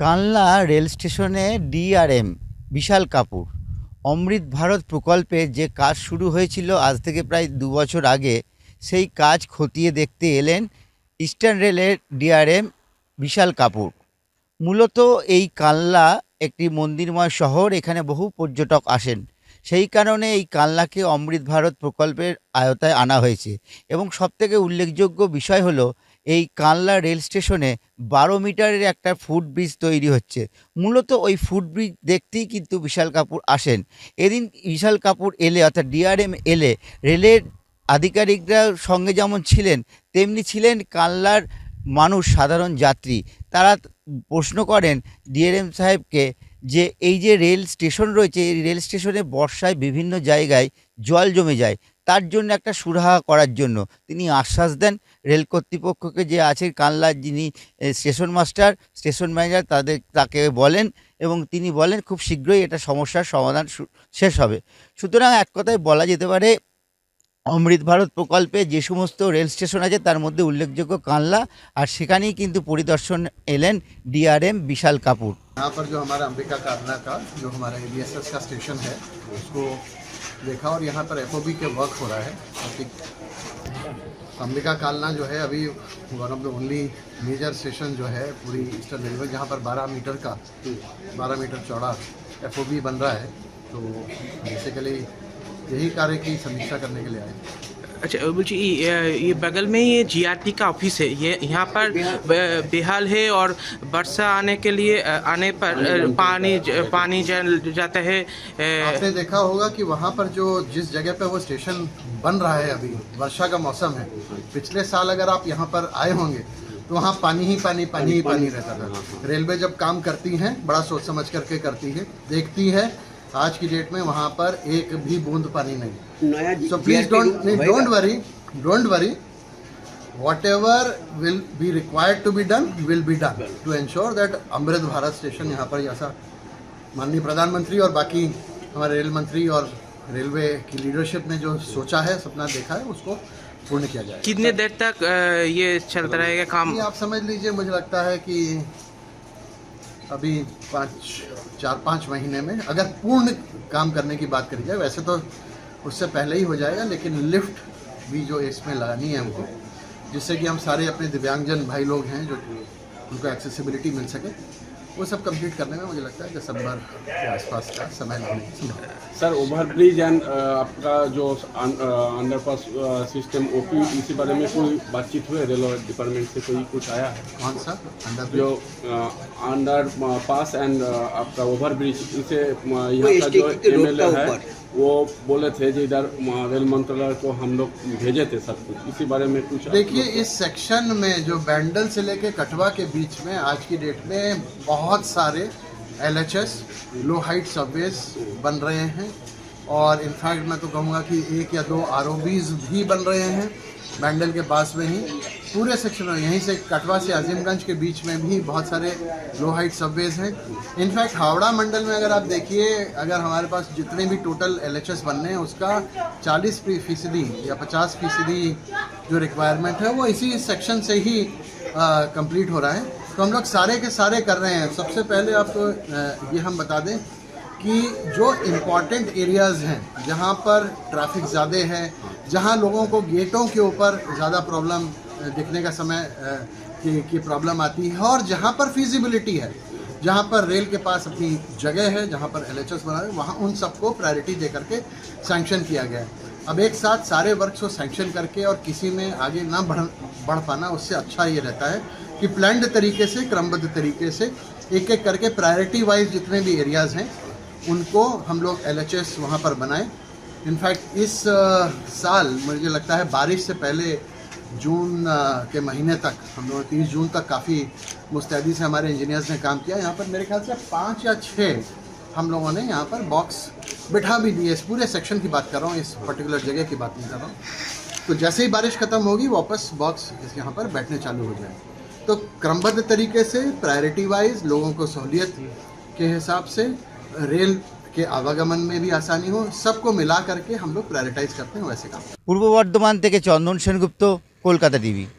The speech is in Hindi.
কানলা রেল স্টেশনে ডিআরএম বিশাল কাপুর অমৃত ভারত প্রকল্পে যে কাজ শুরু হয়েছিল আজ থেকে প্রায় 2 বছর আগে, সেই কাজ খতিয়ে দেখতে এলেন ইস্টার্ন রেলের ডিআরএম বিশাল কাপুর। মূলত এই কানলা একটি মন্দিরময় শহর, এখানে বহু পর্যটক আসেন। সেই কারণে এই কানলাকে অমৃত ভারত প্রকল্পের আওতায় আনা হয়েছে এবং সবথেকে উল্লেখযোগ্য বিষয় হলো এই কানলা রেল স্টেশনে 12 মিটারের একটা ফুটব্রিজ তৈরি হচ্ছে। মূলত ওই ফুটব্রিজ দেখতেই কিন্তু বিশাল কাপুর আসেন। এদিন বিশাল কাপুর এলে, অর্থাৎ ডিআরএম এলে, রেলের আধিকারিকরা সঙ্গে যেমন ছিলেন তেমনি ছিলেন কানলার মানুষ, সাধারণ যাত্রী। তারা প্রশ্ন করেন ডিআরএম সাহেবকে যে এই যে রেল স্টেশন রয়েছে, এই রেল স্টেশনে বর্ষায় বিভিন্ন জায়গায় জল জমে যায়, তার জন্য একটা সুরাহা করার জন্য তিনি আশ্বাস দেন রেল কর্তৃপক্ষকে, যে আছে কানলার যিনি স্টেশন মাস্টার, স্টেশন ম্যানেজার, তাকে বলেন এবং তিনি বলেন খুব শীঘ্রই এটা সমস্যার সমাধান শেষ হবে। সুতরাং এক কথায় বলা যেতে পারে অমৃত ভারত প্রকল্পে যে সমস্ত রেল স্টেশন আছে তার মধ্যে উল্লেখযোগ্য কানলা, আর সেখানেই কিন্তু পরিদর্শন এলেন ডিআরএম বিশাল কাপুর। यहाँ पर जो हमारा अंबिका कालना का जो हमारा एबीएसएस का स्टेशन है उसको देखा और यहाँ पर एफओबी के वर्क हो रहा है। अंबिका कालना जो है अभी one of the only major station जो है पूरी ईस्टर्न रेलवे, जहाँ पर 12 मीटर चौड़ा एफओबी बन रहा है। तो बेसिकली यही कार्य की समीक्षा करने के लिए आए। अच्छा, मुझे ये बगल में ये जीआरटी का ऑफिस है, ये यहाँ पर बेहाल है और वर्षा आने के लिए आने पर पानी जाता है। आपने देखा होगा कि वहाँ पर जो जिस जगह पे वो स्टेशन बन रहा है, अभी वर्षा का मौसम है, पिछले साल अगर आप यहाँ पर आए होंगे तो वहाँ पानी ही पानी रहता था। रेलवे जब काम करती हैं बड़ा सोच समझ करके करती है, देखती है। आज की डेट में वहाँ पर एक भी बूंद पानी नहीं। So please don't worry. Whatever will be required to be done will be done to ensure that Amrit Bharat station यहाँ पर, जैसा माननीय प्रधानमंत्री और बाकी हमारे रेल मंत्री और रेलवे की लीडरशिप ने जो सोचा है, सपना देखा है, उसको पूर्ण किया जाए। कितने देर तक ये चलता रहेगा काम? आप समझ लीजिए, मुझे लगता है कि अभी 4-5 महीने में अगर पूर्ण काम करने की बात करी जाए, वैसे तो उससे पहले ही हो जाएगा, लेकिन लिफ्ट भी जो इसमें लगानी है हमको, जिससे कि हम सारे अपने दिव्यांगजन भाई लोग हैं जो उनको एक्सेसिबिलिटी मिल सके, वो सब कंप्लीट करने में मुझे लगता है दिसंबर के आसपास का समय लगने की संभावना। सर, ओवर ब्रिज एंड आपका जो अंडरपास सिस्टम ओपी, इसी बारे में कोई बातचीत हुई रेलवे डिपार्टमेंट से? कोई कुछ आया है? कौन सा जो अंडर पास एंड आपका ओवर ब्रिज, इसे यहाँ का जो एमएलए है वो बोले थे कि इधर रेल मंत्रालय को हम लोग भेजे थे सब कुछ, इसी बारे में कुछ? देखिए, इस सेक्शन में जो बैंडल से लेके कटवा के बीच में आज की डेट में बहुत सारे एलएचएस लो हाइट सबवेज बन रहे हैं, और इनफैक्ट मैं तो कहूँगा कि 1 या 2 आरओबीज भी बन रहे हैं बैंडल के पास में ही। पूरे सेक्शन में यहीं से कटवा से अजीमगंज के बीच में भी बहुत सारे लो हाइट सबवेज हैं। इनफैक्ट हावड़ा मंडल में अगर आप देखिए, अगर हमारे पास जितने भी टोटल एलएचएस बनने हैं उसका 40% या 50% जो रिक्वायरमेंट है वो इसी सेक्शन से ही कंप्लीट हो रहा है। तो हम लोग सारे के सारे कर रहे हैं। सबसे पहले आपको ये हम बता दें कि जो इम्पॉर्टेंट एरियाज़ हैं, जहाँ पर ट्रैफिक ज़्यादा है, जहाँ लोगों को गेटों के ऊपर ज़्यादा प्रॉब्लम दिखने का समय की प्रॉब्लम आती है, और जहाँ पर फिजिबिलिटी है, जहाँ पर रेल के पास अपनी जगह है, जहाँ पर एलएचएस बना है, वहाँ उन सबको प्रायोरिटी दे करके सैंक्शन किया गया है। अब एक साथ सारे वर्क्स को सैंक्शन करके और किसी में आगे ना बढ़ पाना, उससे अच्छा ये रहता है कि प्लान्ड तरीके से, क्रमबद्ध तरीके से एक एक करके प्रायोरिटी वाइज जितने भी एरियाज़ हैं उनको हम लोग एलएचएस वहाँ पर बनाएं। इनफैक्ट इस साल मुझे लगता है बारिश से पहले जून के महीने तक, हम लोग 30 जून तक काफ़ी मुस्तैदी से हमारे इंजीनियर्स ने काम किया। यहाँ पर मेरे ख्याल से 5 या 6 हम लोगों ने यहाँ पर बॉक्स बिठा भी दिए। इस पूरे सेक्शन की बात कर रहा हूँ, इस पर्टिकुलर जगह की बात नहीं कर रहा हूँ। तो जैसे ही बारिश ख़त्म होगी वापस बॉक्स यहाँ पर बैठने चालू हो जाए। तो क्रमबद्ध तरीके से प्रायोरिटी वाइज लोगों को सहूलियत के हिसाब से, रेल के आवागमन में भी आसानी हो, सबको मिला करके हम लोग प्रायोरिटाइज करते हैं वैसे काम। পূর্ব বর্ধমান থেকে চন্দন সেনগুপ্ত, কলকাতা টিভি।